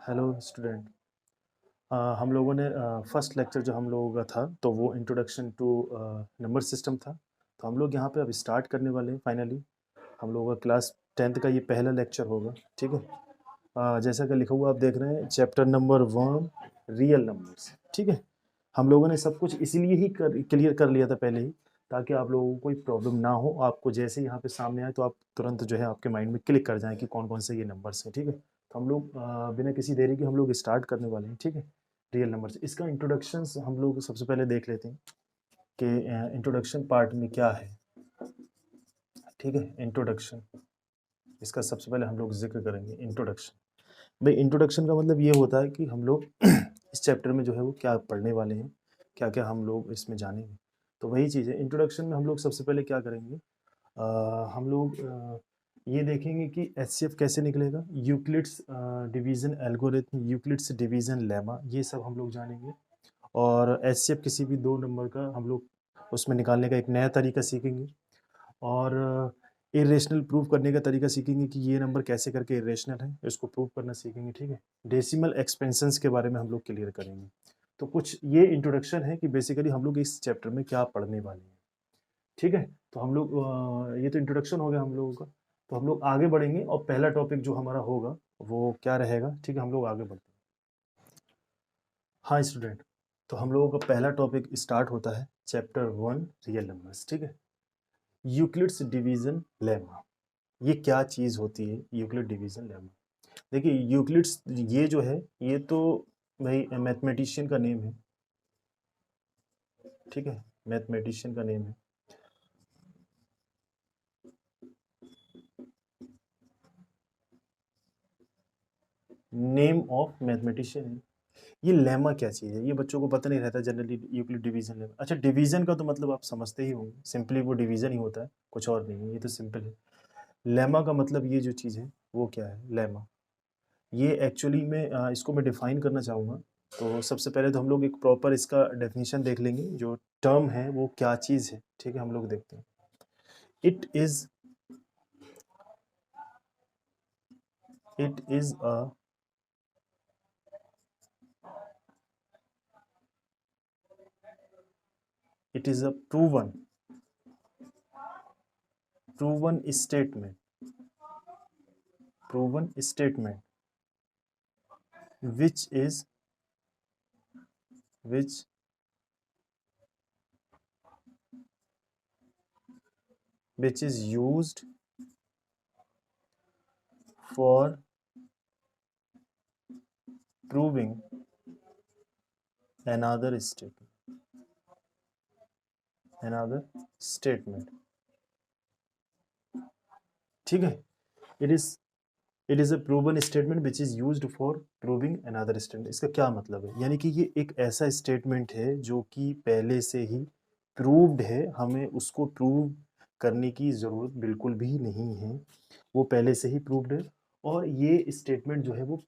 Hello student. हम लोगों ने फर्स्ट लेक्चर जो हम लोगों का था तो वो इंट्रोडक्शन टू नंबर सिस्टम था। तो हम लोग यहाँ पे अब स्टार्ट करने वाले हैं फाइनली। हम लोगों का क्लास 10th का ये पहला लेक्चर होगा, ठीक है। जैसा कि लिखा हुआ आप देख रहे हैं, चैप्टर नंबर 1 रियल नंबर्स, ठीक है। हम लोगों ने सब कुछ इसीलिए ही क्लियर कर लिया था पहले ही, ताकि आप लोगों को कोई प्रॉब्लम ना हो। आपको जैसे ही यहाँ पे सामने आए तो आप तुरंत जो है आपके माइंड में क्लिक कर जाएं कि कौन कौन से ये नंबर्स हैं, ठीक है। तो हम लोग बिना किसी देरी के हम लोग स्टार्ट करने वाले हैं, ठीक है। रियल नंबर्स, इसका इंट्रोडक्शन हम लोग सबसे पहले देख लेते हैं कि इंट्रोडक्शन पार्ट में क्या है, ठीक है। इंट्रोडक्शन, इसका सबसे पहले हम लोग जिक्र करेंगे इंट्रोडक्शन। भाई इंट्रोडक्शन का मतलब ये होता है कि हम लोग इस चैप्टर में जो है वो क्या पढ़ने वाले हैं, क्या क्या हम लोग इसमें जानेंगे। तो वही चीज़ है, इंट्रोडक्शन में हम लोग सबसे पहले क्या करेंगे, हम लोग ये देखेंगे कि एचसीएफ कैसे निकलेगा, Euclid's division algorithm, Euclid's division lemma, ये सब हम लोग जानेंगे। और एचसीएफ किसी भी दो नंबर का हम लोग उसमें निकालने का एक नया तरीका सीखेंगे। और इरेशनल प्रूव करने का तरीका सीखेंगे कि ये नंबर कैसे करके इरेशनल है, इसको प्रूव करना सीखेंगे, ठीक है। डेसिमल एक्सपेंशंस के बारे में हम लोग क्लियर करेंगे। तो कुछ ये इंट्रोडक्शन है कि बेसिकली हम लोग इस चैप्टर में क्या पढ़ने वाले हैं, ठीक है। तो हम लोग ये तो इंट्रोडक्शन हो गया हम लोगों का। तो हम लोग आगे बढ़ेंगे और पहला टॉपिक जो हमारा होगा वो क्या रहेगा, ठीक है। हम लोग आगे बढ़ते हैं। हाँ स्टूडेंट, तो हम लोगों का पहला टॉपिक स्टार्ट होता है चैप्टर 1 रियल नंबर्स, ठीक है। यूक्लिड्स डिवीजन लेमा, ये क्या चीज़ होती है यूक्लिड डिवीजन लेमा। देखिए यूक्लिड्स ये जो है ये तो भाई मैथमेटिशियन का नेम है, ठीक है। मैथमेटिशियन का नेम है। नेम ऑफ मैथमेटिशियन है। ये लेमा क्या चीज़ है ये बच्चों को पता नहीं रहता जनरली, यूक्लिड डिवीजन लेमा। अच्छा डिवीजन का तो मतलब आप समझते ही होंगे, सिंपली वो डिवीजन ही होता है, कुछ और नहीं है, ये तो सिंपल है। लेमा का मतलब ये जो चीज़ है वो क्या है लेमा। ये एक्चुअली में इसको मैं डिफाइन करना चाहूँगा। तो सबसे पहले तो हम लोग एक प्रॉपर इसका डेफिनेशन देख लेंगे, जो टर्म है वो क्या चीज़ है, ठीक है। हम लोग देखते हैं। It is it is a it is a proven statement which is which which is used for proving another statement, ठीक है। it is it is a proven statement which is used for proving another statement. इसका क्या मतलब है, यानी कि ये एक ऐसा स्टेटमेंट है जो कि पहले से ही प्रूव्ड है, हमें उसको प्रूव करने की ज़रूरत बिल्कुल भी नहीं है, वो पहले से ही प्रूव्ड है। और ये स्टेटमेंट जो है वो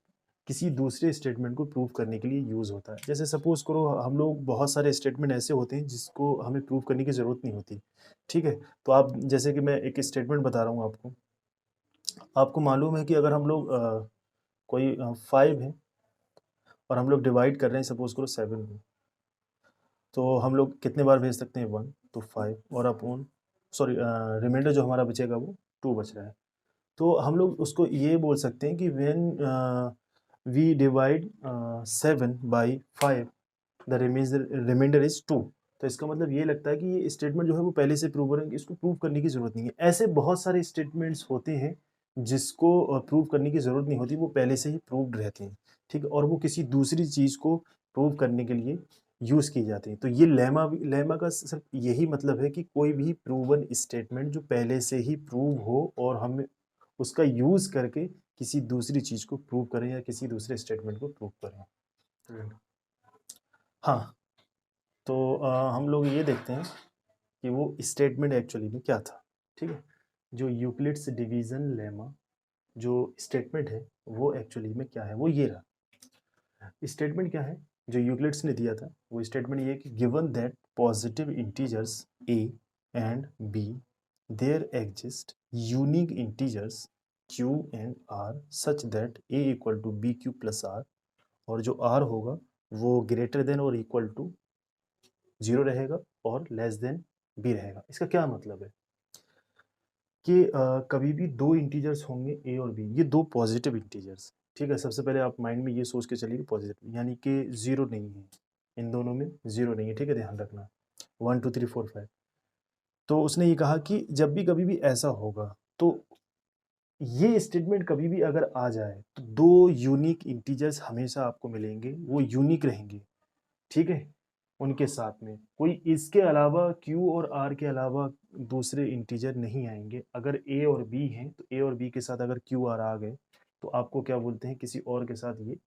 किसी दूसरे स्टेटमेंट को प्रूव करने के लिए यूज़ होता है। जैसे सपोज़ करो हम लोग बहुत सारे स्टेटमेंट ऐसे होते हैं जिसको हमें प्रूव करने की ज़रूरत नहीं होती, ठीक है। तो आप जैसे कि मैं एक स्टेटमेंट बता रहा हूँ आपको। आपको मालूम है कि अगर हम लोग कोई 5 है और हम लोग डिवाइड कर रहे हैं सपोज़ करो 7 को, तो हम लोग कितने बार भेज सकते हैं 1, तो 5 और अपॉन सॉरी रिमाइंडर जो हमारा बचेगा वो 2 बच रहा है। तो हम लोग उसको ये बोल सकते हैं कि when we divide 7 by 5 the remainder is 2। तो इसका मतलब ये लगता है कि ये स्टेटमेंट जो है वो पहले से प्रूव है, इसको प्रूव करने की ज़रूरत नहीं है। ऐसे बहुत सारे स्टेटमेंट्स होते हैं जिसको प्रूव करने की ज़रूरत नहीं होती, वो पहले से ही प्रूव्ड रहते हैं, ठीक है। और वो किसी दूसरी चीज़ को प्रूव करने के लिए यूज़ की जाती है। तो ये लेमा का सिर्फ यही मतलब है कि कोई भी प्रूवन स्टेटमेंट जो पहले से ही प्रूव हो और हमें उसका यूज़ करके किसी दूसरी चीज़ को प्रूव करें या किसी दूसरे स्टेटमेंट को प्रूव करें। हाँ, तो हम लोग ये देखते हैं कि वो स्टेटमेंट एक्चुअली में क्या था, ठीक है। जो यूक्लिड्स डिवीजन लेमा जो स्टेटमेंट है वो एक्चुअली में क्या है, वो ये रहा। स्टेटमेंट क्या है जो यूक्लिड्स ने दिया था, वो स्टेटमेंट ये है कि given that positive integers a and b there exist unique integers Q and R such that A equal to B Q plus R, और जो R होगा वो ग्रेटर देन और इक्वल टू 0 रहेगा और लेस देन B रहेगा। इसका क्या मतलब है कि कभी भी दो इंटीजर्स होंगे A और B, ये दो पॉजिटिव इंटीजर्स, ठीक है। सबसे पहले आप माइंड में ये सोच के चलिए पॉजिटिव, यानी कि 0 नहीं है, इन दोनों में 0 नहीं है, ठीक है, ध्यान रखना 1 2 3 4 5। तो उसने ये कहा कि जब भी कभी भी ऐसा होगा तो ये स्टेटमेंट कभी भी अगर आ जाए तो दो यूनिक इंटीजर्स हमेशा आपको मिलेंगे, वो यूनिक रहेंगे, ठीक है। उनके साथ में कोई इसके अलावा Q और R के अलावा दूसरे इंटीजर नहीं आएंगे। अगर A और B हैं तो A और B के साथ अगर Q R आ गए तो आपको क्या बोलते हैं, किसी और के साथ ये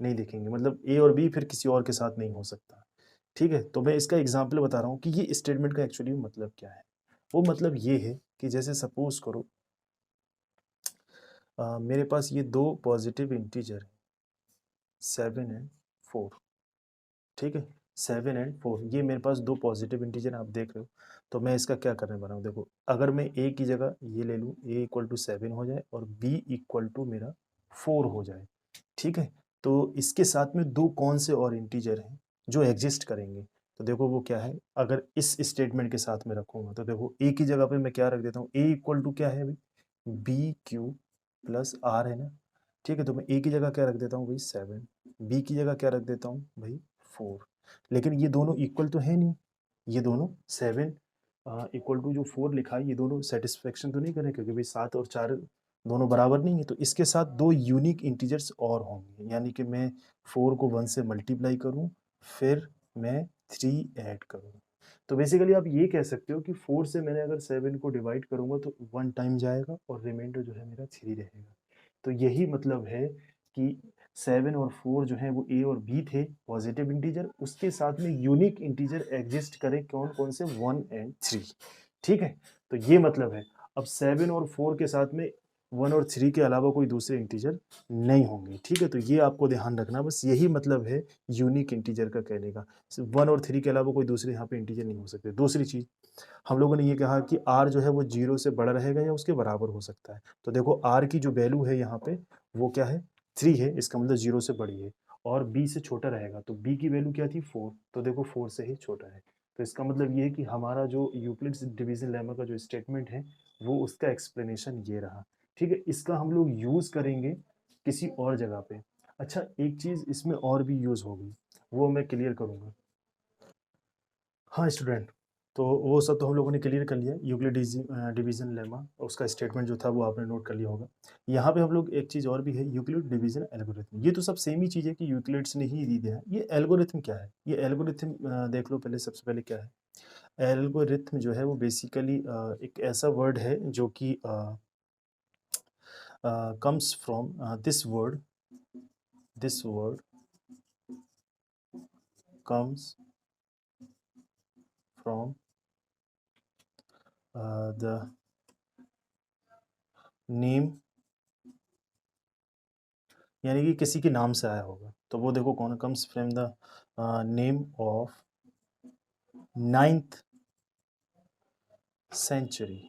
नहीं दिखेंगे, मतलब A और B फिर किसी और के साथ नहीं हो सकता, ठीक है। तो मैं इसका एग्जाम्पल बता रहा हूँ कि ये स्टेटमेंट का एक्चुअली मतलब क्या है। वो मतलब ये है कि जैसे सपोज करो मेरे पास ये दो पॉजिटिव इंटीजर हैं 7 एंड 4, ठीक है। 7 एंड 4 ये मेरे पास दो पॉजिटिव इंटीजर आप देख रहे हो। तो मैं इसका क्या करने वाला हूँ, देखो अगर मैं A की जगह ये ले लूँ, A इक्वल टू 7 हो जाए और B इक्वल टू मेरा 4 हो जाए, ठीक है। तो इसके साथ में दो कौन से और इंटीजर हैं जो एग्जिस्ट करेंगे, तो देखो वो क्या है। अगर इस स्टेटमेंट के साथ में रखूंगा तो देखो A की जगह पे मैं क्या रख देता हूँ, A इक्वल टू क्या है अभी, बी क्यू प्लस आर है ना, ठीक है। तो मैं A की जगह क्या रख देता हूँ भाई 7, B की जगह क्या रख देता हूँ भाई 4। लेकिन ये दोनों इक्वल तो है नहीं, ये दोनों 7 इक्वल टू जो 4 लिखा है ये दोनों सेटिस्फेक्शन तो नहीं करें, क्योंकि भाई 7 और 4 दोनों बराबर नहीं है। तो इसके साथ दो यूनिक इंटीजर्स और होंगे, यानी कि मैं 4 को 1 से मल्टीप्लाई करूं, फिर मैं 3 ऐड करूं। तो बेसिकली आप ये कह सकते हो कि 4 से मैंने अगर 7 को डिवाइड करूंगा तो 1 टाइम जाएगा और रिमाइंडर जो है मेरा 3 रहेगा। तो यही मतलब है कि 7 और 4 जो है वो A और B थे पॉजिटिव इंटीजर, उसके साथ में यूनिक इंटीजर एग्जिस्ट करें कौन कौन से 1 एंड 3, ठीक है। तो ये मतलब है अब 7 और 4 के साथ में 1 और 3 के अलावा कोई दूसरे इंटीजर नहीं होंगे, ठीक है। तो ये आपको ध्यान रखना, बस यही मतलब है यूनिक इंटीजर का कहने का, 1 और 3 के अलावा कोई दूसरे यहाँ पे इंटीजर नहीं हो सकते। दूसरी चीज हम लोगों ने ये कहा कि R जो है वो 0 से बड़ा रहेगा या उसके बराबर हो सकता है। तो देखो R की जो वैल्यू है यहाँ पे वो क्या है 3 है, इसका मतलब 0 से बड़ी है, और B से छोटा रहेगा। तो B की वैल्यू क्या थी 4, तो देखो 4 से ही छोटा है। तो इसका मतलब ये है कि हमारा जो यूक्लिड्स डिवीजन लेमा का जो स्टेटमेंट है वो उसका एक्सप्लेनेशन ये रहा, ठीक है। इसका हम लोग यूज करेंगे किसी और जगह पे। अच्छा एक चीज इसमें और भी यूज होगी, वो मैं क्लियर करूंगा। हाँ स्टूडेंट, तो वो सब तो हम लोगों ने क्लियर कर लिया, यूक्लिड डिवीजन लेमा उसका स्टेटमेंट जो था वो आपने नोट कर लिया होगा। यहाँ पे हम लोग एक चीज़ और भी है, यूक्लिड डिवीजन एल्गोरिथम। ये तो सब सेम ही चीज़ है कि यूक्लिड्स ने ही दी दिया है। ये एल्गोरिथम क्या है, ये एल्गोरिथम देख लो पहले, सबसे पहले क्या है एल्गोरिथम जो है वो बेसिकली एक ऐसा वर्ड है जो कि comes from this word comes from the name, यानी कि किसी के नाम से आया होगा। तो वो देखो कौन, comes from the name of 9th century,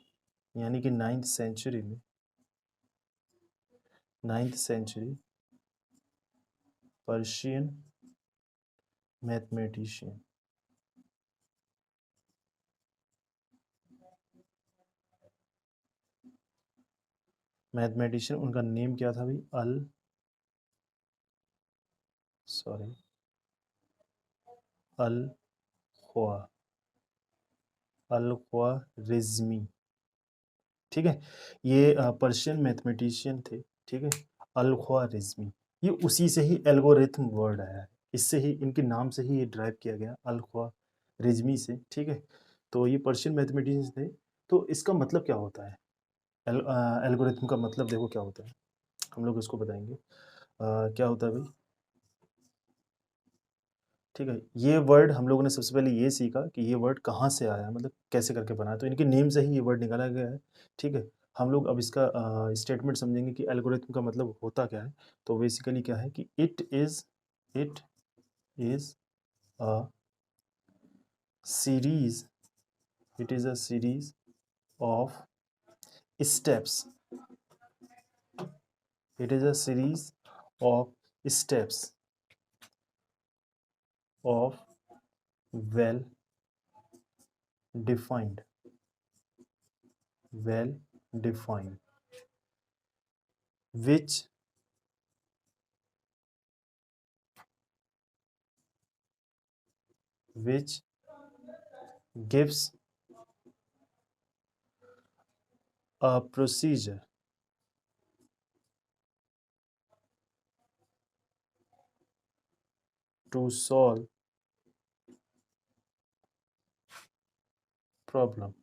यानी कि 9th सेंचुरी में 9th सेंचुरी पर्शियन मैथमेटिशियन, उनका नेम क्या था भाई, अल ख्वा ख्वारिज़मी, ठीक है। ये पर्शियन मैथमेटिशियन थे, ठीक है, अल ख्वारिज़मी। ये उसी से ही एल्गोरिथम वर्ड आया है, इससे ही इनके नाम से ही ये ड्राइव किया गया अल ख्वारिज़मी से, ठीक है। तो ये पर्शियन मैथमेटिशियंस थे। तो इसका मतलब क्या होता है, एल्गोरिथम का मतलब देखो क्या होता है, हम लोग इसको बताएंगे क्या होता है भाई, ठीक है। ये वर्ड हम लोगों ने सबसे पहले ये सीखा कि ये वर्ड कहाँ से आया, मतलब कैसे करके बना, तो इनके नेम से ही ये वर्ड निकाला गया है, ठीक है। हम लोग अब इसका स्टेटमेंट समझेंगे कि एल्गोरिथम का मतलब होता क्या है। तो बेसिकली क्या है कि it is a series it is a series of steps It is a series of steps of well defined, well defined, which which gives a procedure to solve problem.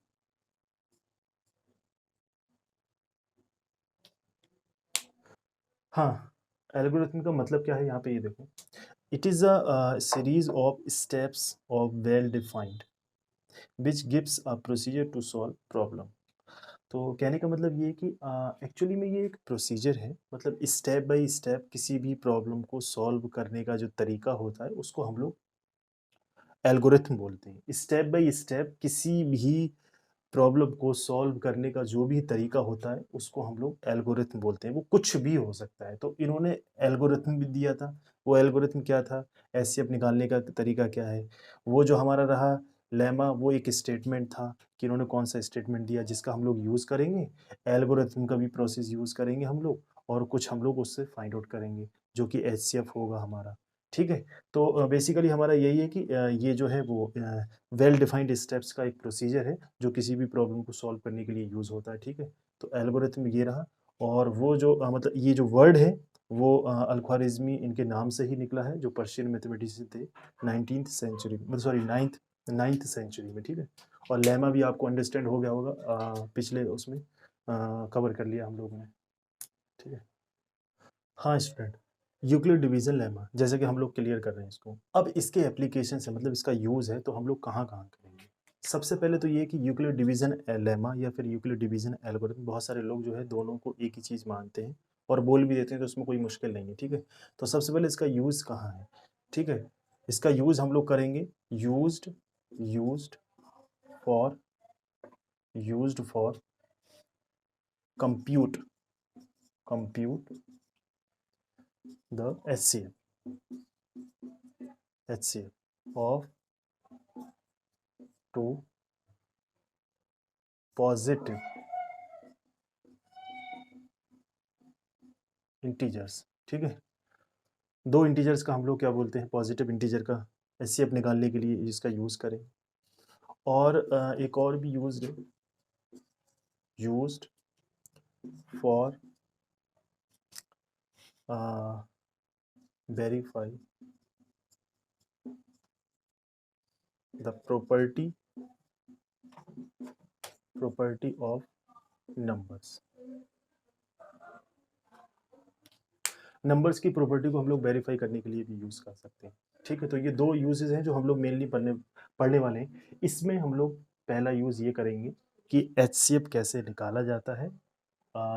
हाँ, एल्गोरिथम का मतलब क्या है यहाँ पे ये देखो, it is a series of steps of well defined which gives a procedure to solve problem. तो कहने का मतलब ये है कि एक्चुअली में ये एक प्रोसीजर है, मतलब स्टेप बाय स्टेप किसी भी प्रॉब्लम को सॉल्व करने का जो तरीका होता है उसको हम लोग एल्गोरिथम बोलते हैं। स्टेप बाय स्टेप किसी भी प्रॉब्लम को सॉल्व करने का जो भी तरीका होता है उसको हम लोग एल्गोरिथम बोलते हैं। वो कुछ भी हो सकता है, तो इन्होंने एल्गोरिथम भी दिया था। वो एल्गोरिथम क्या था, एचसीएफ निकालने का तरीका क्या है। वो जो हमारा रहा लेमा, वो एक स्टेटमेंट था कि इन्होंने कौन सा स्टेटमेंट दिया जिसका हम लोग यूज़ करेंगे। एल्गोरिथम का भी प्रोसेस यूज़ करेंगे हम लोग, और कुछ हम लोग उससे फाइंड आउट करेंगे जो कि एचसीएफ होगा हमारा। ठीक है। तो बेसिकली हमारा यही है कि ये जो है वो वेल डिफाइंड स्टेप्स का एक प्रोसीजर है जो किसी भी प्रॉब्लम को सॉल्व करने के लिए यूज़ होता है। ठीक है। तो एल्गोरिथम ये रहा, और वो जो मतलब ये जो वर्ड है वो अल-ख्वारिज़मी इनके नाम से ही निकला है, जो पर्शियन मैथमेटिशियन थे 19th सेंचुरी मतलब सॉरी 9th सेंचुरी में। ठीक है। और लेमा भी आपको अंडरस्टैंड हो गया होगा, पिछले उसमें कवर कर लिया हम लोगों ने। ठीक है। हाँ स्टूडेंट, यूक्लिड डिवीजन लेमा जैसे कि हम लोग क्लियर कर रहे हैं इसको। अब इसके एप्लीकेशन है, मतलब इसका यूज़ है तो हम लोग कहाँ कहाँ करेंगे। सबसे पहले तो ये कि यूक्लिड डिवीजन लेमा या फिर यूक्लिड डिवीजन एल्गोरिथम, बहुत सारे लोग जो है दोनों को एक ही चीज़ मानते हैं और बोल भी देते हैं, तो उसमें कोई मुश्किल नहीं है। ठीक है। तो सबसे पहले इसका यूज़ कहाँ है। ठीक है। इसका यूज़ हम लोग करेंगे used used for used for compute compute the HCF of two positive integers. ठीक है। दो इंटीजर्स का हम लोग क्या बोलते हैं, पॉजिटिव इंटीजर का एचसीएफ निकालने के लिए इसका यूज़ करें। और एक और भी used for verify the property of numbers. Numbers की प्रॉपर्टी को हम लोग वेरीफाई करने के लिए भी यूज़ कर सकते हैं। ठीक है। तो ये दो यूजेस हैं जो हम लोग मेनली पढ़ने वाले हैं। इसमें हम लोग पहला यूज़ ये करेंगे कि एचसीएफ कैसे निकाला जाता है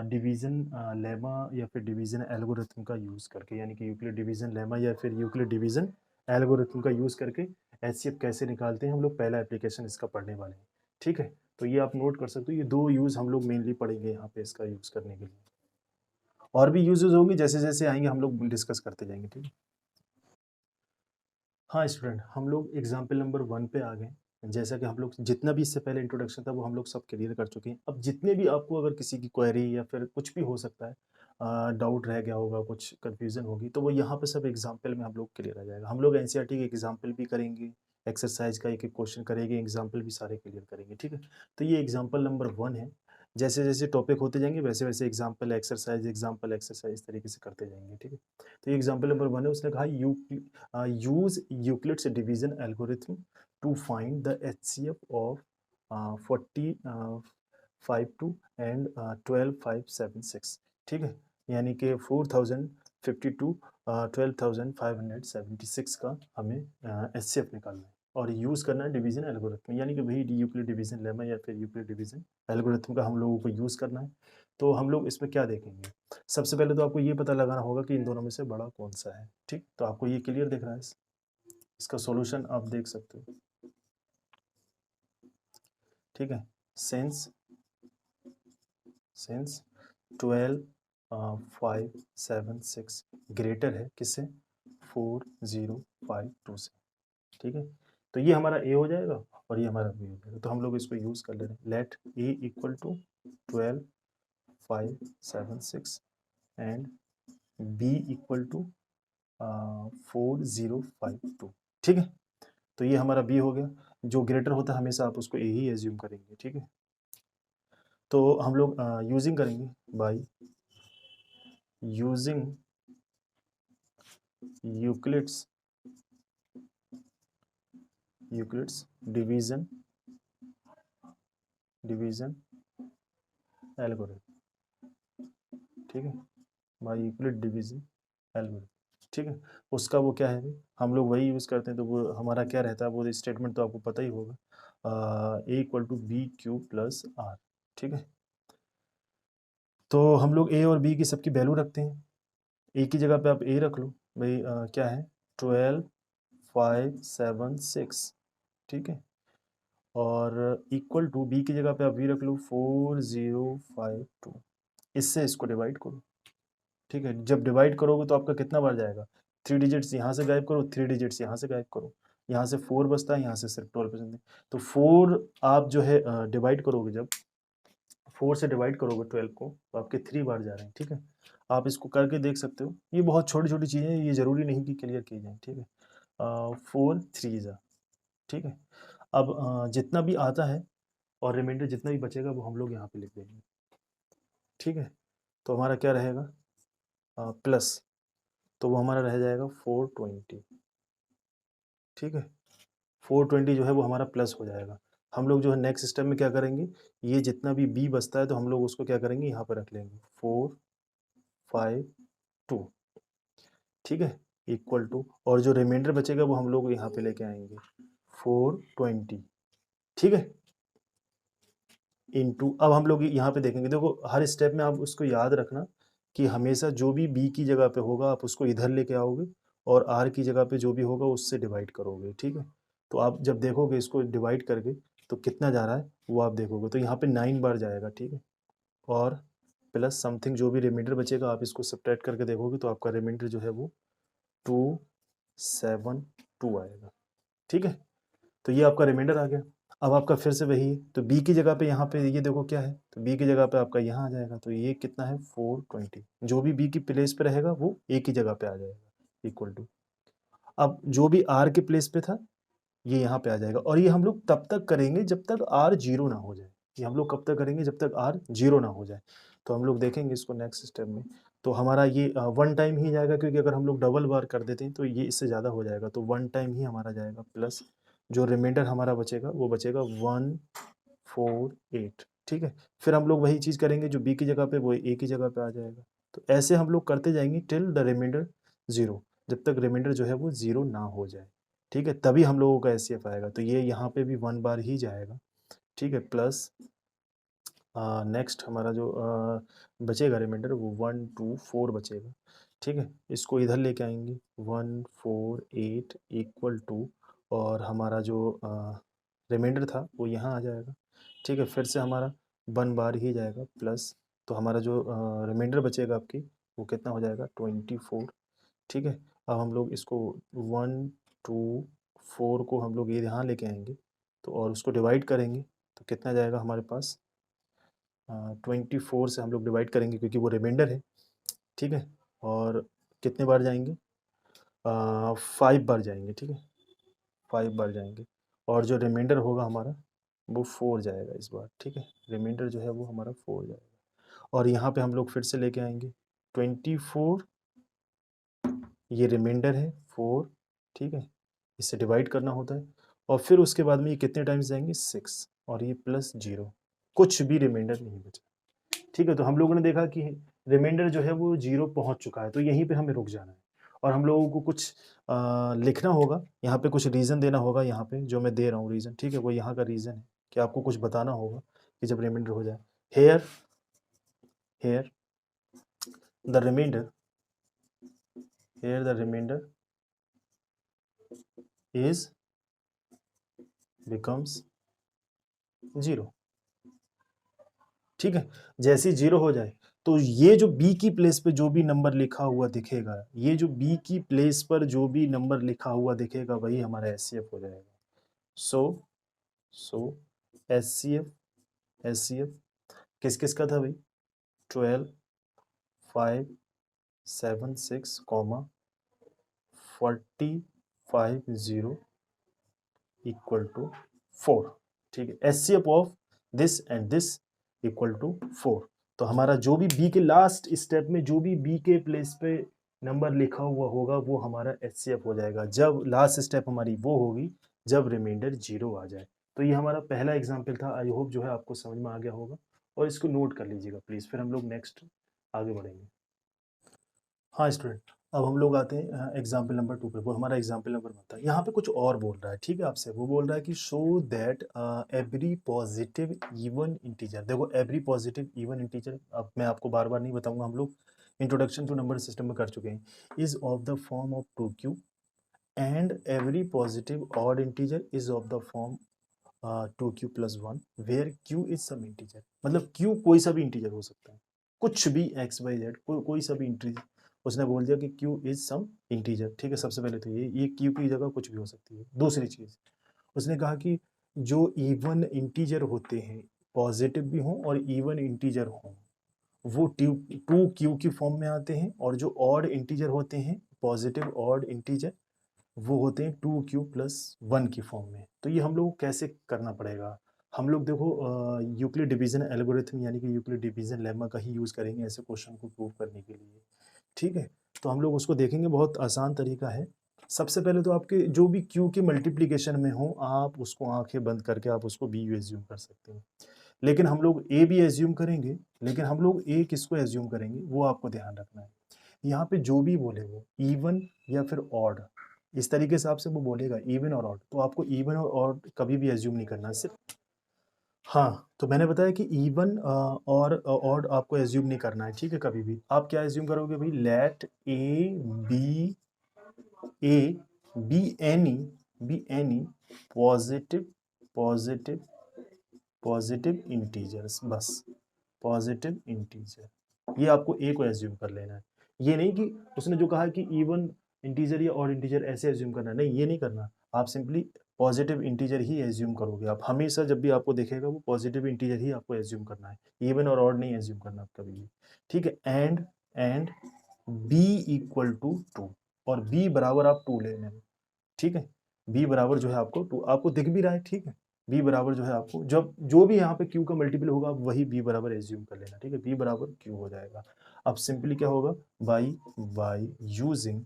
डिवीज़न लेमा या फिर डिवीज़न एल्गोरिथम का यूज़ करके, यानी कि यूक्लिड डिवीज़न लेमा या फिर यूक्लिड डिवीज़न एल्गोरिथम का यूज़ करके एचसीएफ कैसे निकालते हैं, हम लोग पहला एप्लीकेशन इसका पढ़ने वाले हैं। ठीक है। तो ये आप नोट कर सकते हो, ये दो यूज़ हम लोग मेनली पढ़ेंगे यहाँ पे इसका यूज़ करने के लिए। और भी यूजेस होंगे, जैसे जैसे आएंगे हम लोग डिस्कस करते जाएंगे। ठीक है। हाँ स्टूडेंट, हम लोग एग्जाम्पल नंबर 1 पे आ गए। जैसा कि हम लोग जितना भी इससे पहले इंट्रोडक्शन था वो हम लोग सब क्लियर कर चुके हैं। अब जितने भी आपको अगर किसी की क्वेरी या फिर कुछ भी हो सकता है, डाउट रह गया होगा, कुछ कन्फ्यूज़न होगी, तो वो यहाँ पे सब एग्जाम्पल में हम लोग क्लियर आ जाएगा। हम लोग एनसीईआरटी के एग्जाम्पल भी करेंगे, एक्सरसाइज का एक एक क्वेश्चन करेंगे, एग्जाम्पल भी सारे क्लियर करेंगे। ठीक है। तो ये एग्जाम्पल नंबर 1 है। जैसे जैसे टॉपिक होते जाएंगे वैसे वैसे एग्जाम्पल एक्सरसाइज तरीके से करते जाएंगे। ठीक है। तो ये एग्जाम्पल नंबर 1 है, उसने कहा use Euclid's division algorithm to find the HCF of 40 52 and 12576। ठीक है। यानी कि 4052 12576 का हमें एचसीएफ निकालना है और यूज़ करना है डिवीजन एल्गोरिथम, यानी कि वही यूक्लिड डिवीजन लेमा या फिर यूक्लिड डिवीजन एल्गोरिथम का हम लोगों को यूज़ करना है। तो हम लोग इसमें क्या देखेंगे, सबसे पहले तो आपको ये पता लगाना होगा कि इन दोनों में से बड़ा कौन सा है। ठीक। तो आपको ये क्लियर दिख रहा है, इसका सॉल्यूशन आप देख सकते हो। ठीक है। सिंस सिंस 12 576 ग्रेटर है किससे, 4052 से, ठीक है। तो ये हमारा ए हो जाएगा और ये हमारा बी हो जाएगा। तो हम लोग इसको यूज़ कर ले रहे हैं, let A equal to 12576 and B equal to 4052, ठीक है। तो ये हमारा बी हो गया। जो ग्रेटर होता है हमेशा आप उसको ए ही एज्यूम करेंगे, ठीक है। तो हम लोग यूजिंग करेंगे, by using Euclid's division algorithm, ठीक है, बाय यूक्लिड डिवीजन एल्गोरिथम, ठीक है। उसका वो क्या है भाई, हम लोग वही यूज़ करते हैं। तो वो हमारा क्या रहता है, वो स्टेटमेंट तो आपको पता ही होगा, A equal to B Q plus are, ठीक है। तो हम लोग ए और बी की सबकी वैल्यू रखते हैं। ए की जगह पे आप ए रख लो भाई, क्या है 12576, ठीक है। और इक्वल टू बी की जगह पे आप वी रख लो 4052, इससे इसको डिवाइड करो, ठीक है। जब डिवाइड करोगे तो आपका कितना बार जाएगा, 3 डिजिट्स यहाँ से गायब करो, 3 डिजिट्स यहाँ से गायब करो, यहाँ से 4 बचता है, यहाँ से सिर्फ 12% है। तो 4 आप जो है डिवाइड करोगे, जब 4 से डिवाइड करोगे 12 को, तो आपके 3 बार जा रहे हैं, ठीक है। आप इसको करके देख सकते हो, ये बहुत छोटी छोटी चीज़ें हैं, ये ज़रूरी नहीं कि क्लियर की जाए, ठीक है। 4 3 जा, ठीक है। अब जितना भी आता है और रिमाइंडर जितना भी बचेगा वो हम लोग यहाँ पे लिख देंगे, ठीक है। तो हमारा क्या रहेगा, प्लस, तो वो हमारा रह जाएगा 420, ठीक है। 420 जो है वो हमारा प्लस हो जाएगा। हम लोग जो है नेक्स्ट स्टेप में क्या करेंगे, ये जितना भी बी बचता है तो हम लोग उसको क्या करेंगे, यहाँ पर रख लेंगे 452, ठीक है, इक्वल टू, और जो रिमाइंडर बचेगा वो हम लोग यहाँ पे लेके आएंगे 420, ठीक है, इनटू। अब हम लोग यहाँ पे देखेंगे, देखो हर स्टेप में आप उसको याद रखना कि हमेशा जो भी बी की जगह पे होगा आप उसको इधर लेके आओगे, और आर की जगह पे जो भी होगा उससे डिवाइड करोगे, ठीक है। तो आप जब देखोगे इसको डिवाइड करके तो कितना जा रहा है वो आप देखोगे, तो यहाँ पे 9 बार जाएगा, ठीक है। और प्लस समथिंग जो भी रिमाइंडर बचेगा आप इसको सब्ट्रैक्ट करके देखोगे तो आपका रिमाइंडर जो है वो 272 आएगा, ठीक है। तो ये आपका रिमाइंडर आ गया। अब आपका फिर से वही है, तो बी की जगह पे यहाँ पे ये देखो क्या है, तो बी की जगह पे आपका यहाँ आ जाएगा, तो ये कितना है 420, जो भी बी की प्लेस पे रहेगा वो ए की जगह पे आ जाएगा, इक्वल टू। अब जो भी आर के प्लेस पे था ये यहाँ पे आ जाएगा, और ये हम लोग तब तक करेंगे जब तक आर जीरो ना हो जाए। ये हम लोग कब तक करेंगे, जब तक आर जीरो ना हो जाए। तो हम लोग देखेंगे इसको नेक्स्ट स्टेप में। तो हमारा ये वन टाइम ही जाएगा, क्योंकि अगर हम लोग डबल बार कर देते हैं तो ये इससे ज़्यादा हो जाएगा, तो वन टाइम ही हमारा जाएगा, प्लस जो रिमाइंडर हमारा बचेगा वो बचेगा 148, ठीक है। फिर हम लोग वही चीज़ करेंगे, जो बी की जगह पे वो ए की जगह पे आ जाएगा। तो ऐसे हम लोग करते जाएंगे टिल द रिमाइंडर ज़ीरो, जब तक रिमाइंडर जो है वो ज़ीरो ना हो जाए, ठीक है, तभी हम लोगों का एचसीएफ आएगा। तो ये यहाँ पे भी 1 बार ही जाएगा, ठीक है, प्लस नेक्स्ट हमारा जो बचेगा रिमाइंडर वो 124 बचेगा, ठीक है। इसको इधर लेके आएंगे 148 इक्वल टू, और हमारा जो रिमाइंडर था वो यहाँ आ जाएगा, ठीक है। फिर से हमारा 1 बार ही जाएगा, प्लस, तो हमारा जो रिमाइंडर बचेगा आपकी वो कितना हो जाएगा 24, ठीक है। अब हम लोग इसको 124 को हम लोग ये यहाँ लेके आएंगे, तो और उसको डिवाइड करेंगे तो कितना जाएगा हमारे पास, 24 से हम लोग डिवाइड करेंगे क्योंकि वो रिमाइंडर है, ठीक है। और कितने बार जाएंगे, 5 बार जाएंगे, ठीक है, 5 बार जाएंगे, और जो रिमाइंडर होगा हमारा वो 4 जाएगा इस बार, ठीक है। रिमाइंडर जो है वो हमारा 4 जाएगा, और यहाँ पे हम लोग फिर से लेके आएंगे 24, ये रिमाइंडर है 4, ठीक है, इससे डिवाइड करना होता है, और फिर उसके बाद में ये कितने टाइम्स जाएंगे 6, और ये प्लस 0, कुछ भी रिमाइंडर नहीं बचा, ठीक है। तो हम लोगों ने देखा कि रिमाइंडर जो है वो 0 पहुंच चुका है, तो यहीं पे हमें रुक जाना है, और हम लोगों को कुछ लिखना होगा, यहाँ पे कुछ रीज़न देना होगा, यहाँ पे जो मैं दे रहा हूँ रीज़न, ठीक है, वो यहाँ का रीज़न है कि आपको कुछ बताना होगा कि जब रिमाइंडर हो जाए, here here the remainder is becomes 0, ठीक है। जैसे ही 0 हो जाए तो ये जो बी की प्लेस पे जो भी नंबर लिखा हुआ दिखेगा, ये जो बी की प्लेस पर जो भी नंबर लिखा हुआ दिखेगा वही हमारा एचसीएफ हो जाएगा। सो एचसीएफ किस किस का था भाई? 12, 5, 7, 6, 40, 50 इक्वल टू 4। ठीक है, HCF of this and this equal to 4। तो हमारा जो भी बी के लास्ट स्टेप में जो भी बी के प्लेस पे नंबर लिखा हुआ होगा वो हमारा एचसीएफ हो जाएगा। जब लास्ट स्टेप हमारी वो होगी जब रिमाइंडर 0 आ जाए। तो ये हमारा पहला एग्जाम्पल था। आई होप जो है आपको समझ में आ गया होगा और इसको नोट कर लीजिएगा प्लीज़, फिर हम लोग नेक्स्ट आगे बढ़ेंगे। हाँ स्टूडेंट, अब हम लोग आते हैं एग्जाम्पल नंबर 2 पे। वो हमारा एग्जाम्पल नंबर 1 था। यहाँ पे कुछ और बोल रहा है, ठीक है आपसे। वो बोल रहा है कि show that every positive even integer. देखो एवरी पॉजिटिव इवन इंटीजर, अब मैं आपको बार बार नहीं बताऊंगा, हम लोग इंट्रोडक्शन टू नंबर सिस्टम में कर चुके हैं। Is of the form of 2q and every positive odd integer is of the form 2q + 1 where q is some integer. मतलब q कोई सा भी इंटीजर हो सकता है, कुछ भी x y z कोई सा भी इंटीजर। उसने बोल दिया कि q इज सम इंटीजर। ठीक है, सबसे पहले तो ये q की जगह कुछ भी हो सकती है। दूसरी चीज उसने कहा कि जो इवन इंटीजर होते हैं, पॉजिटिव भी हों और इवन इंटीजर हों, वो 2q की फॉर्म में आते हैं। और जो ऑड इंटीजर होते हैं, पॉजिटिव ऑड इंटीजर, वो होते हैं 2q + 1 की फॉर्म में। तो ये हम लोग को कैसे करना पड़ेगा? हम लोग देखो यूक्लिड डिवीजन एल्गोरिथम यानी कि यूक्लिड डिवीजन लेमा का ही यूज़ करेंगे ऐसे क्वेश्चन को प्रूव करने के लिए। ठीक है, तो हम लोग उसको देखेंगे। बहुत आसान तरीका है। सबसे पहले तो आपके जो भी q के मल्टीप्लिकेशन में हो, आप उसको आंखें बंद करके आप उसको b एज्यूम कर सकते हैं। लेकिन हम लोग a भी एज्यूम करेंगे, लेकिन हम लोग a किसको एज्यूम करेंगे वो आपको ध्यान रखना है। यहाँ पे जो भी बोले वो इवन या फिर ऑड, इस तरीके से आपसे वो बोलेगा इवन और ऑड, तो आपको इवन और ऑड कभी भी एज्यूम नहीं करना सिर्फ। हाँ, तो मैंने बताया कि इवन और ऑड आपको एज्यूम नहीं करना है। ठीक है, कभी भी आप क्या एज्यूम करोगे भाई? Let a be any positive positive positive integers, बस पॉजिटिव इंटीजर। ये आपको ए को एज्यूम कर लेना है। ये नहीं कि उसने जो कहा कि इवन इंटीजर या ऑड इंटीजर ऐसे एज्यूम करना है, नहीं ये नहीं करना। आप सिंपली पॉजिटिव इंटीजर ही एज्यूम करोगे। आप हमेशा जब भी आपको देखेगा वो पॉजिटिव इंटीजर ही आपको एज्यूम करना है, इवन और ऑड नहीं एज्यूम करना कभी भी। ठीक है, एंड बी इक्वल टू 2, और बी बराबर आप 2 ले लेना। ठीक है, बी बराबर जो है आपको 2 आपको दिख भी रहा है। ठीक है, बी बराबर जो है आपको जब जो भी यहाँ पे क्यू का मल्टीपल होगा आप वही बी बराबर एज्यूम कर लेना। ठीक है, बी बराबर क्यू हो जाएगा। अब सिंपली क्या होगा? By using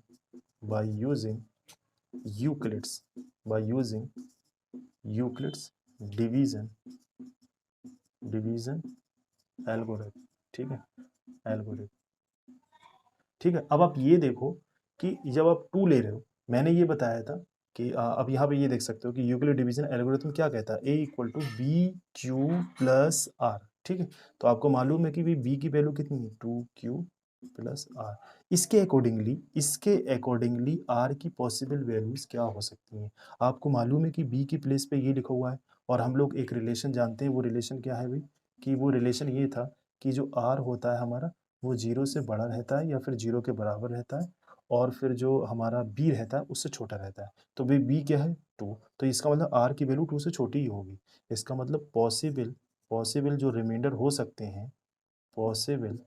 Euclid's division algorithm. ठीक है, एल्गोरिथम। ठीक है, अब आप ये देखो कि जब आप 2 ले रहे हो, मैंने ये बताया था कि अब यहाँ पे ये देख सकते हो कि यूक्लिड डिवीजन एल्गोरिथम क्या कहता है? a equal to B Q plus are. ठीक है, तो आपको मालूम है कि b की वैल्यू कितनी है? 2q plus r. इसके अकॉर्डिंगली r की पॉसिबल वैल्यूज क्या हो सकती हैं? आपको मालूम है कि b की प्लेस पे ये लिखा हुआ है, और हम लोग एक रिलेशन जानते हैं। वो रिलेशन क्या है भाई? कि वो रिलेशन ये था कि जो r होता है हमारा, वो 0 से बड़ा रहता है या फिर 0 के बराबर रहता है, और फिर जो हमारा b रहता है उससे छोटा रहता है। तो भाई b क्या है? 2। तो इसका मतलब r की वैल्यू 2 से छोटी ही होगी। इसका मतलब पॉसिबल जो रिमाइंडर हो सकते हैं, पॉसिबल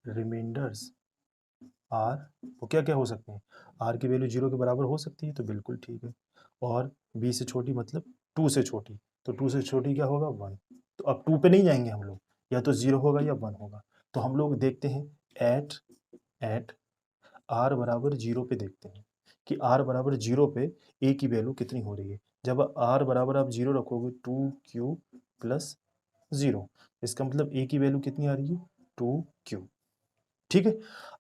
रिमाइंडर्स आर, वो क्या क्या हो सकते हैं? आर की वैल्यू 0 के बराबर हो सकती है, तो बिल्कुल ठीक है। और b से छोटी मतलब 2 से छोटी, तो 2 से छोटी क्या होगा? 1। तो अब 2 पे नहीं जाएंगे हम लोग, या तो 0 होगा या 1 होगा। तो हम लोग देखते हैं एट r बराबर 0 पे देखते हैं कि r बराबर 0 पे a की वैल्यू कितनी हो रही है। जब r बराबर आप 0 रखोगे, 2q प्लस 0, इसका मतलब a की वैल्यू कितनी आ रही है? 2q। ठीक है,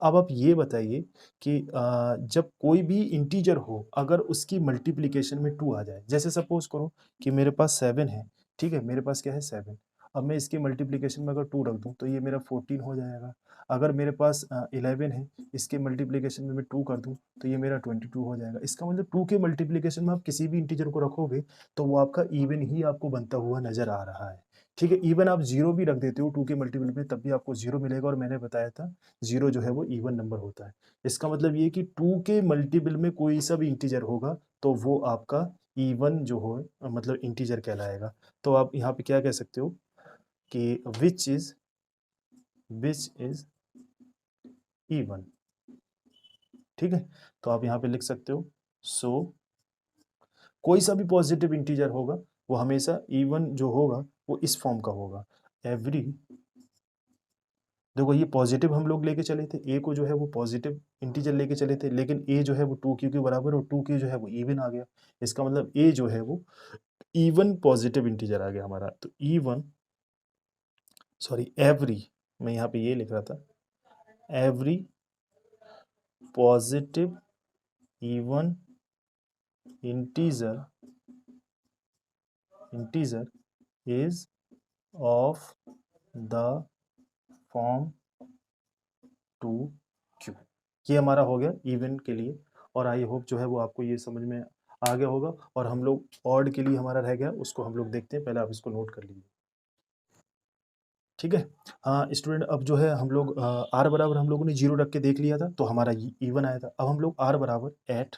अब आप ये बताइए कि जब कोई भी इंटीजर हो, अगर उसकी मल्टीप्लिकेशन में 2 आ जाए, जैसे सपोज करो कि मेरे पास 7 है। ठीक है, मेरे पास क्या है? 7। अब मैं इसके मल्टीप्लिकेशन में अगर 2 रख दूँ तो ये मेरा 14 हो जाएगा। अगर मेरे पास 11 है, इसके मल्टीप्लिकेशन में मैं 2 कर दूँ तो ये मेरा 22 हो जाएगा। इसका मतलब 2 के मल्टीप्लिकेशन में आप किसी भी इंटीजर को रखोगे तो वो आपका इवन ही आपको बनता हुआ नज़र आ रहा है। ठीक है, इवन आप 0 भी रख देते हो 2 के मल्टीपल में तब भी आपको 0 मिलेगा, और मैंने बताया था 0 जो है वो इवन नंबर होता है। इसका मतलब ये कि 2 के मल्टीपल में कोई सा भी इंटीजर होगा तो वो आपका इवन जो हो मतलब इंटीजर कहलाएगा। तो आप यहाँ पे क्या कह सकते हो कि विच इज इवन। ठीक है, तो आप यहाँ पे लिख सकते हो सो कोई सा भी पॉजिटिव इंटीजर होगा वो हमेशा इवन जो होगा वो इस फॉर्म का होगा। एवरी, देखो ये पॉजिटिव हम लोग लेके चले थे, ए को जो है वो पॉजिटिव इंटीजर लेके चले थे, लेकिन ए जो है वो 2q के बराबर और 2q जो है वो इवन आ गया। इसका मतलब ए जो है वो इवन पॉजिटिव इंटीजर आ गया हमारा। तो इवन, सॉरी एवरी, मैं यहाँ पे ये लिख रहा था, every positive even integer is of the form 2q। ये हमारा हो गया इवन के लिए, और आई होप जो है वो आपको ये समझ में आ गया होगा। और हम लोग ऑड के लिए हमारा रह गया, उसको हम लोग देखते हैं, पहले आप इसको नोट कर लीजिए। ठीक है, हाँ स्टूडेंट, अब जो है हम लोग आर बराबर हम लोगों ने 0 रख के देख लिया था तो हमारा इवन आया था। अब हम लोग आर बराबर एट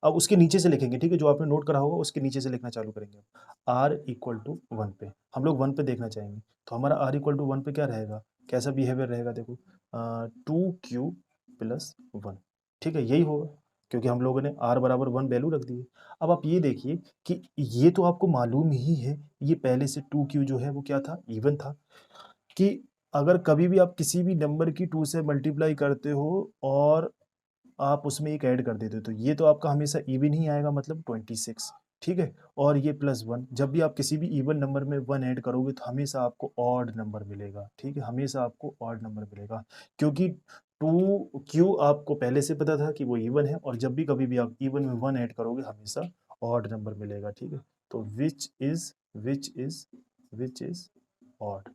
अब उसके नीचे से लिखेंगे। ठीक है, जो आपने नोट करा होगा उसके नीचे से लिखना चालू करेंगे। आर इक्वल टू 1 पे हम लोग 1 पे देखना चाहेंगे, तो हमारा आर इक्वल टू 1 पे क्या रहेगा, कैसा बिहेवियर रहेगा, देखो 2q प्लस 1। ठीक है, यही होगा क्योंकि हम लोगों ने आर बराबर 1 वैल्यू रख दी है। अब आप ये देखिए कि ये तो आपको मालूम ही है, ये पहले से 2q जो है वो क्या था, इवन था। कि अगर कभी भी आप किसी भी नंबर की 2 से मल्टीप्लाई करते हो और आप उसमें एक ऐड कर देते हो तो ये तो आपका हमेशा इवन ही आएगा, मतलब 26। ठीक है, और ये प्लस 1, जब भी आप किसी भी इवन नंबर में 1 ऐड करोगे तो हमेशा आपको ऑड नंबर मिलेगा। ठीक है, हमेशा आपको ऑड नंबर मिलेगा क्योंकि 2q आपको पहले से पता था कि वो इवन है, और जब भी कभी भी आप इवन में 1 ऐड करोगे हमेशा ऑड नंबर मिलेगा। ठीक है, तो which is odd,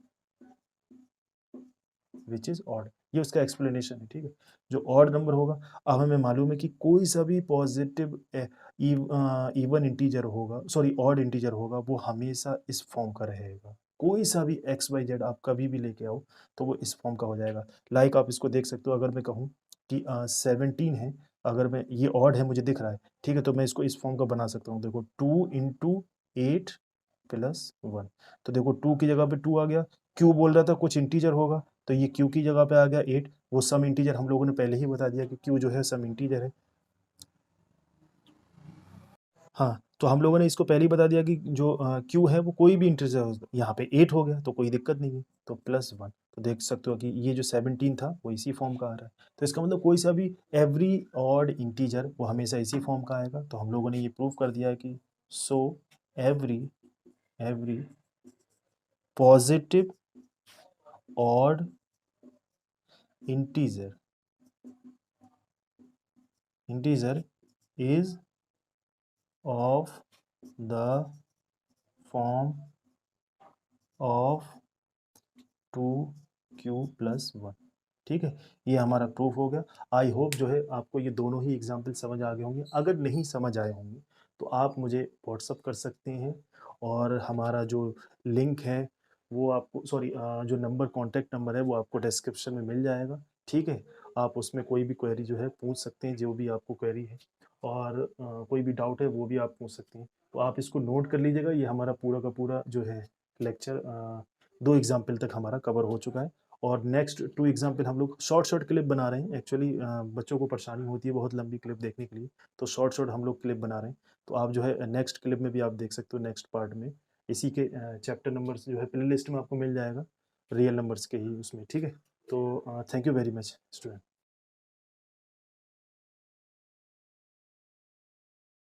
which is odd, ये उसका एक्सप्लेनेशन है। ठीक है, जो ऑड नंबर होगा, अब हमें मालूम है कि कोई सा भी पॉजिटिव इवन इंटीजर होगा, सॉरी ऑड इंटीजर होगा, वो हमेशा इस फॉर्म का रहेगा। कोई सा भी एक्स वाई जेड आप कभी भी लेके आओ तो वो इस फॉर्म का हो जाएगा। लाइक आप इसको देख सकते हो, अगर मैं कहूँ कि 17 है, अगर मैं ये ऑड है मुझे दिख रहा है, ठीक है, तो मैं इसको इस फॉर्म का बना सकता हूँ। देखो 2 इंटू 8 प्लस 1, तो देखो 2 की जगह पे 2 आ गया, क्यू बोल रहा था कुछ इंटीजर होगा तो ये क्यू की जगह पे आ गया 8, वो सम इंटीजर हम लोगों ने पहले ही बता दिया कि क्यू जो है सम इंटीजर है। हाँ, तो हम लोगों ने इसको पहले ही बता दिया कि जो क्यू है वो कोई भी इंटीजर हो, यहाँ पे 8 हो गया तो कोई दिक्कत नहीं है, तो प्लस 1, तो देख सकते हो कि ये जो 17 था वो इसी फॉर्म का आ रहा है। तो इसका मतलब कोई सा भी एवरी ऑड इंटीजर वो हमेशा इसी फॉर्म का आएगा। तो हम लोगों ने ये प्रूव कर दिया है कि so every positive odd integer is of the form of 2q plus 1। ठीक है, ये हमारा प्रूफ हो गया। आई होप जो है आपको ये दोनों ही एग्जाम्पल समझ आ गए होंगे। अगर नहीं समझ आए होंगे तो आप मुझे व्हाट्सअप कर सकते हैं, और हमारा जो लिंक है वो आपको, सॉरी जो नंबर, कॉन्टैक्ट नंबर है वो आपको डिस्क्रिप्शन में मिल जाएगा। ठीक है, आप उसमें कोई भी क्वेरी जो है पूछ सकते हैं, जो भी आपको क्वेरी है, और कोई भी डाउट है वो भी आप पूछ सकते हैं। तो आप इसको नोट कर लीजिएगा, ये हमारा पूरा का पूरा जो है लेक्चर 2 एग्जाम्पल तक हमारा कवर हो चुका है, और नेक्स्ट 2 एग्जाम्पल हम लोग शॉर्ट क्लिप बना रहे हैं। एक्चुअली बच्चों को परेशानी होती है बहुत लंबी क्लिप देखने के लिए, तो शॉर्ट हम लोग क्लिप बना रहे हैं। तो आप जो है नेक्स्ट क्लिप में भी आप देख सकते हो, नेक्स्ट पार्ट में इसी के चैप्टर नंबर्स जो है प्ले लिस्ट में आपको मिल जाएगा, रियल नंबर्स के ही उसमें। ठीक है, तो thank you very much student.